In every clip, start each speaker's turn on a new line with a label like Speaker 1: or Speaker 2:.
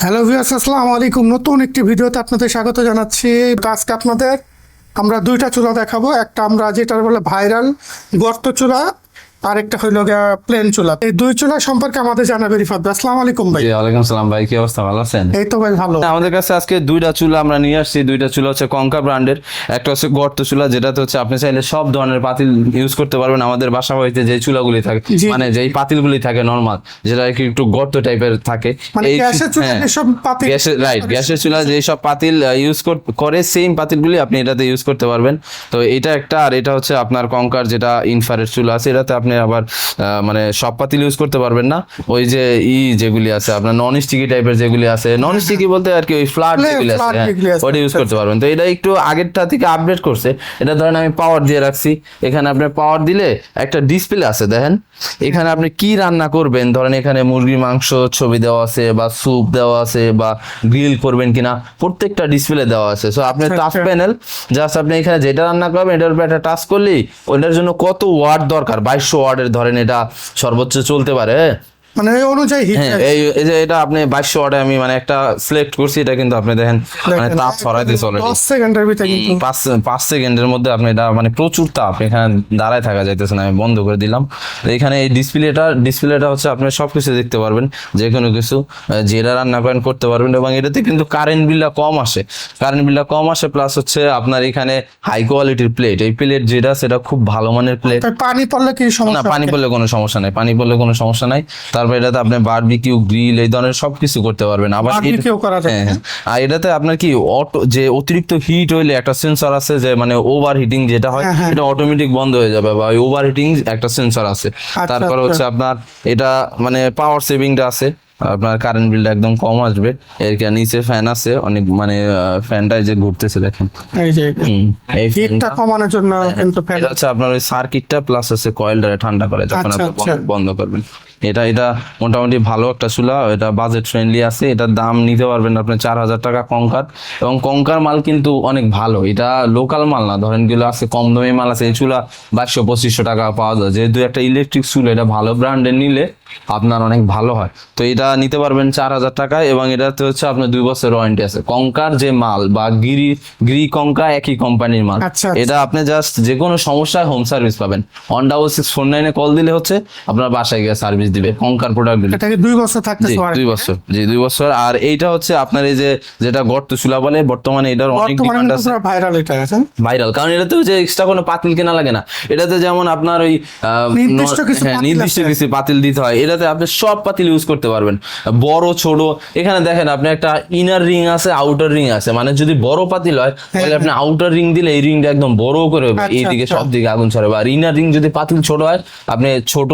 Speaker 1: Hello viewers, আসসালামু আলাইকুম। নতুন একটি ভিডিওতে আপনাদের স্বাগত জানাচ্ছি। তো আজকে আপনাদের আমরা দুইটা চুলা দেখাবো। একটা আমরা যেটা বলে ভাইরাল গর্ত চুলা, আর একটা হইল প্লেন চুলা। এই দুই চুলা সম্পর্কে আমাদের জানাবে রিফাত ভাই। আসসালামু আলাইকুম ভাই।
Speaker 2: জি ওয়ালাইকুম সালাম ভাই, কি অবস্থা? ভালো আছেন?
Speaker 1: এই তো ভাই ভালো।
Speaker 2: আমাদের কাছে আজকে দুইটা চুলা আমরা নিয়ে আসছি। দুইটা চুলা হচ্ছে কঙ্কা ব্র্যান্ডের। একটা হচ্ছে গর্ত চুলা, যেটাতে হচ্ছে আপনি চাইলে সব ধরনের পাতিল ইউজ করতে পারবেন। আমাদের বাসা বাড়িতে যে চুলাগুলি থাকে,
Speaker 1: জি।
Speaker 2: মানে যেই পাতিলগুলি থাকে নরমাল, যেটা একটু গর্ত টাইপের থাকে,
Speaker 1: মানে গ্যাসের চুলা যেসব পাতিল,
Speaker 2: গ্যাসের চুলা যেসব পাতিল ইউজ করে সেম পাতিলগুলি আপনি এটাতে ইউজ করতে পারবেন। তো এটা একটা, আর এটা হচ্ছে আপনার কঙ্কার যেটা ইনফ্রারেড চুলা আছে, এটাতে আপনি আবার মানে সব পাতিল ইউজ করতে পারবেন না। ওই যে যেগুলি আছে আপনার নন স্টিকি টাইপের, যেগুলি আছে নন স্টিকি বলতে আর কি ওই ফ্ল্যাট যেগুলি আছে, ওটা ইউজ করতে পারবেন। তো এটা একটু আগেরটা থেকে আপডেট করছে। এটা ধরেন আমি পাওয়ার দিয়ে রাখছি, এখানে আপনি পাওয়ার দিলে একটা ডিসপ্লে আছে, দেখেন এখানে আপনি কি রান্না করবেন, ধরেন এখানে মুরগির মাংস ছবি দেওয়া আছে, বা স্যুপ দেওয়া আছে, বা গ্রিল করবেন কিনা প্রত্যেকটা ডিসপ্লে দেওয়া আছে। সো আপনি টাচ প্যানেল জাস্ট আপনি এখানে যেটা রান্না করবেন এটার উপর একটা টাচ করলেই ওটার জন্য কত ওয়াট দরকার, 2200 ওয়াটের ধরেন এটা সর্বোচ্চ চলতে পারে।
Speaker 1: মানে এই অনুযায়ী হিট।
Speaker 2: হ্যাঁ, এই যে এটা আপনি 2200 ওয়াটে আমি মানে একটা সিলেক্ট করছি, এটা কিন্তু আপনি দেখেন মানে তাপ ছড়াইতে চলে
Speaker 1: 10 সেকেন্ডের ভিতরে কিন্তু
Speaker 2: 5 সেকেন্ডের মধ্যে আপনি এটা মানে প্রচুর তাপ, এখানে দাঁড়ায় থাকা যাইতেছে না। আমি বন্ধ করে দিলাম। এখানে এই ডিসপ্লেটা হচ্ছে আপনি সবকিছু দেখতে পারবেন, যে কোনো কিছু যেটা রান্না করেন করতে পারবেন। এবং এটাতে কিন্তু কারেন্ট বিলটা কম আসে, প্লাস হচ্ছে আপনার এখানে হাই কোয়ালিটির প্লেট। এই প্লেট যেটা সেটা খুব ভালো মানের প্লেট।
Speaker 1: পানি পড়লে কি
Speaker 2: না,
Speaker 1: সমস্যা?
Speaker 2: পানি পড়লে কোনো সমস্যা নাই। তারপর এটাতে আপনি বারবিকিউ, গ্রিল এই ধরনের সবকিছু করতে পারবেন। আবার
Speaker 1: বারবিকিউ করা যায়।
Speaker 2: হ্যাঁ, আর এটাতে আপনার কি অটো যে অতিরিক্ত হিট হইলে একটা সেন্সর আছে, যে মানে ওভার হিটিং যেটা হয় এটা অটোমেটিক বন্ধ হয়ে যাবে, বা ওভার হিটিং একটা সেন্সর আছে। তারপর হচ্ছে আপনার এটা মানে পাওয়ার সেভিংটা আছে, আপনার কারেন্ট বিলটা একদম কম আসবে। এর নিচে ফ্যান আছে অনেক, মানে ফ্যানটা যে ঘুরতেছে দেখেন,
Speaker 1: এই যে
Speaker 2: এই
Speaker 1: হিটটা কমানোর জন্য কিন্তু ফ্যান
Speaker 2: এটা হচ্ছে আপনার ওই সার্কিটটা, প্লাস হচ্ছে কয়েলটা ঠান্ডা করে যখন আপনি বন্ধ করবেন। এটা মোটামুটি ভালো একটা চুলা, এটা বাজেট ফ্রেন্ডলি আছে। এটার দাম নিতে পারবেন আপনি 4000 টাকা কঙ্কার। এবং কঙ্কার মাল কিন্তু অনেক ভালো, এটা লোকাল মাল না। ধরেন গুলো আছে কম দামি মাল আছে, এই চুলা 2200-2500 টাকা পাওয়া যায়। যেহেতু একটা ইলেকট্রিক চুলা, এটা ভালো ব্র্যান্ডের নিলে আপনার অনেক ভালো হয়। তো এটা নিতে পারবেন 4000 টাকায়। এবং এটাতে হচ্ছে আপনার 2 বছর ওয়ারেন্টি আছে। কঙ্কার যে মাল বা গিরি কঙ্কা একই কোম্পানির মাল। এটা আপনি জাস্ট যে কোনো সমস্যায় হোম সার্ভিস পাবেন। 16649 কল দিলে হচ্ছে আপনার বাসায় গিয়ে সার্ভিস দিবে কঙ্কার প্রোডাক্ট গুলো।
Speaker 1: এটাকে 2 বছর থাকতে পারে।
Speaker 2: 2 বছর, জি 2 বছর। আর এইটা হচ্ছে আপনার এই যে যেটা গর্ত চুলা বলে, বর্তমানে এটার অনেক ডিমান্ড আছে,
Speaker 1: ভাইরাল। এটা আছে
Speaker 2: ভাইরাল, কারণ এটাতে যে এক্সট্রা কোনো পাতিল কেনা লাগে না। এটাতে যেমন আপনার ওই নির্দিষ্ট কিছু পাতিল দিতে হয়, এটাতে আপনি সব পাতিল ইউজ করতে পারবেন, বড় ছোট। এখানে দেখেন আপনি একটা ইনার রিং আছে, আউটার রিং আছে। মানে যদি বড় পাতিল হয় তাহলে আপনি আউটার রিং দিলে এই রিংটা একদম বড় করে এইদিকে সব দিকে আগুন ছড়াবে। আর ইনার রিং যদি পাতিল ছোট হয় আপনি ছোট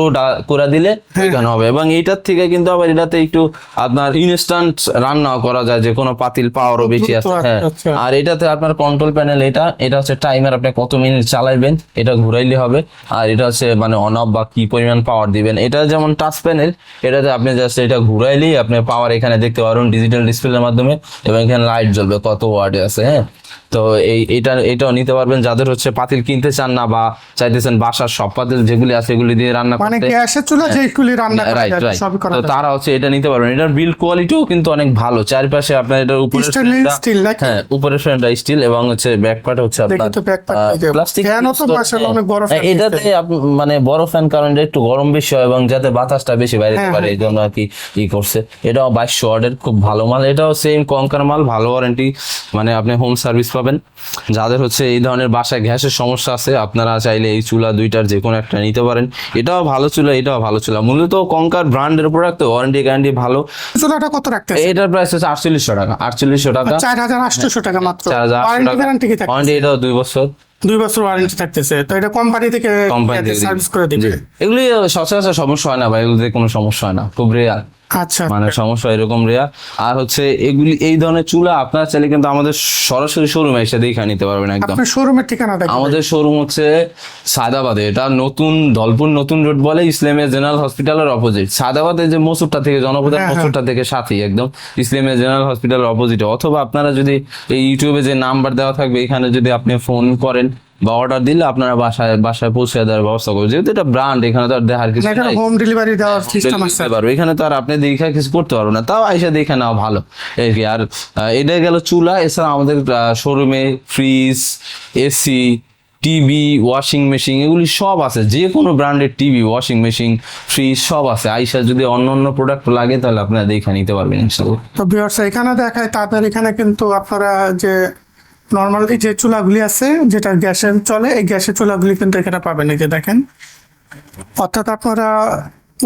Speaker 2: করে দিলে ওইখানে হবে। এবং এইটার থেকে কিন্তু আবার এটাতে একটু আপনার ইনস্ট্যান্ট রান্নাও করা যায়, যে কোনো পাতিল পাওয়ারও বেশি আছে। হ্যাঁ, আর এটাতে আপনার কন্ট্রোল প্যানেল, এটা হচ্ছে টাইমার, আপনি কত মিনিট চালাইবেন এটা ঘুরাইলে হবে। আর এটা হচ্ছে মানে অন অফ বা কি পরিমাণ পাওয়ার দিবেন। এটা যেমন টাচ প্যানেল, এটাতে আপনি জাস্ট এটা ঘুরাইলেই আপনি পাওয়ার এখানে দেখতে পারবেন ডিজিটাল ডিসপ্লের মাধ্যমে। এবং এখানে লাইট জ্বলবে কত ওয়াটে আছে। হ্যাঁ, তো এটাও নিতে পারবেন যাদের হচ্ছে পাতিল কিনতে চান না, বা চাইতেছেন বাসার সব পাতিল যেগুলি আছে এগুলি দিয়ে রান্না করতে,
Speaker 1: মানে গ্যাসের চুলা যেগুলি রান্না করা যায় সবই করা যায়,
Speaker 2: তো তারা হচ্ছে এটা নিতে পারবেন। এটার বিল্ড কোয়ালিটিও কিন্তু অনেক ভালো। চারপাশে আপনার এটার উপরে
Speaker 1: স্টিল,
Speaker 2: হ্যাঁ উপরের ফ্রেমটা স্টিল, এবং হচ্ছে ব্যাক পার্ট হচ্ছে আপনার প্লাস্টিক। এটাতে মানে বড় ফ্যান, কারণ এটা একটু গরম বেশি হয় এবং যাতে বাতাসটা বেশি বাইরে পারে, এই জন্য আর কি করছে। এটাও 2200 ওয়াটের খুব ভালো মাল। এটাও সেম কঙ্কার মাল, ভালো ওয়ারেন্টি, মানে আপনি হোম সার্ভিস পাবেন। যাদের হচ্ছে এই ধরনের বাসায় গ্যাসের সমস্যা আছে, আপনারা চাইলে এই চুলা দুইটার যে কোনো একটা নিতে পারেন। এটাও ভালো চুলা, মূলত কঙ্কার ব্র্যান্ডের প্রোডাক্ট, তো ওয়ারেন্টি গ্যারান্টি ভালো।
Speaker 1: চুলাটা কত রাখতে?
Speaker 2: এটার প্রাইস হচ্ছে 4800 টাকা।
Speaker 1: 4800 টাকা মাত্র।
Speaker 2: ওয়ারেন্টি এটাও 2 বছর।
Speaker 1: 2 বছর ওয়ারেন্টি থাকতেছে। তো এটা কোম্পানি থেকে সার্ভিস করে দিবে।
Speaker 2: এগুলি সচরাচর সমস্যা হয় না ভাই, এগুলিতে কোনো সমস্যা হয় না, খুব রেয়ার।
Speaker 1: আচ্ছা,
Speaker 2: মানে সমস্যা এরকম রেয়ার। আর হচ্ছে এগুলি এই ধরনের চুলা আপনারা চাইলে কিন্তু আমাদের সরাসরি শোরুমে এসে দেখে নিতে পারবেন একদম।
Speaker 1: আপনার শোরুমের ঠিকানাটা?
Speaker 2: আমাদের শোরুম হচ্ছে সায়দাবাদে, এটা দলপুর নতুন রোড বলে, ইসলামিয়া জেনারেল হসপিটালের অপোজিট। সায়দাবাদে যে মসুরটা থেকে, জনপদের মসুরটা থেকে সাথেই একদম ইসলামিয়া জেনারেল হসপিটালের অপোজিটে। অথবা আপনারা যদি এই ইউটিউবে যে নাম্বার দেওয়া থাকবে এখানে যদি আপনি ফোন করেন, বা অর্ডার দিলে আপনারা বাসায় পৌঁছে দেওয়ার ব্যবস্থা করবে। যেহেতু এটা ব্র্যান্ড, এখানে তো আর দেখার কিছু নাই,
Speaker 1: হোম ডেলিভারি দেওয়ার সিস্টেম আছে।
Speaker 2: দিতে পারবো। এখানে তো আর আপনি দেখা কিছু করতে পারবো না, তাও আইসা দেখে নেওয়া ভালো এই কি। আর এটা গেল চুলা। এছাড়া আমাদের শোরুমে fridge, AC, TV, washing machine এগুলি সব আছে। যে কোনো ব্র্যান্ডের টিভি, ওয়াশিং মেশিন, ফ্রিজ সব আছে। আইসা যদি অন্য অন্য প্রোডাক্ট লাগে তাহলে আপনারা দেখে নিতে পারবেন ইনশাআল্লাহ।
Speaker 1: তো ভিউয়ার্স, এখানে দেখায় তাদের এখানে কিন্তু আপনারা যে নর্মালি যে চুলাগুলি আছে যেটা গ্যাসের চলে, এই গ্যাসের চুলাগুলি কিন্তু এখানে পাবেন। এই যে দেখেন, অর্থাৎ আপনারা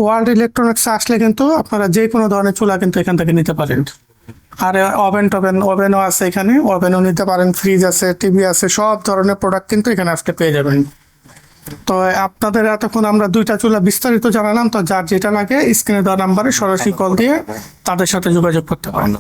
Speaker 1: ওয়ার্ল্ড ইলেকট্রনিক্স আসলে কিন্তু আপনারা যে কোনো ধরনের চুলা কিন্তু এখান থেকে নিতে পারেন। আর ওভেনও আছে এখানে, ওভেনও নিতে পারেন, ফ্রিজ আছে, টিভি আছে, সব ধরনের প্রোডাক্ট কিন্তু এখানে আসতে পেয়ে যাবেন। তো আপনাদের এতক্ষণ আমরা দুইটা চুলা বিস্তারিত জানালাম। তো যার যেটা লাগে স্ক্রিনে দেওয়া নাম্বারে সরাসরি কল দিয়ে তাদের সাথে যোগাযোগ করতে পারেন।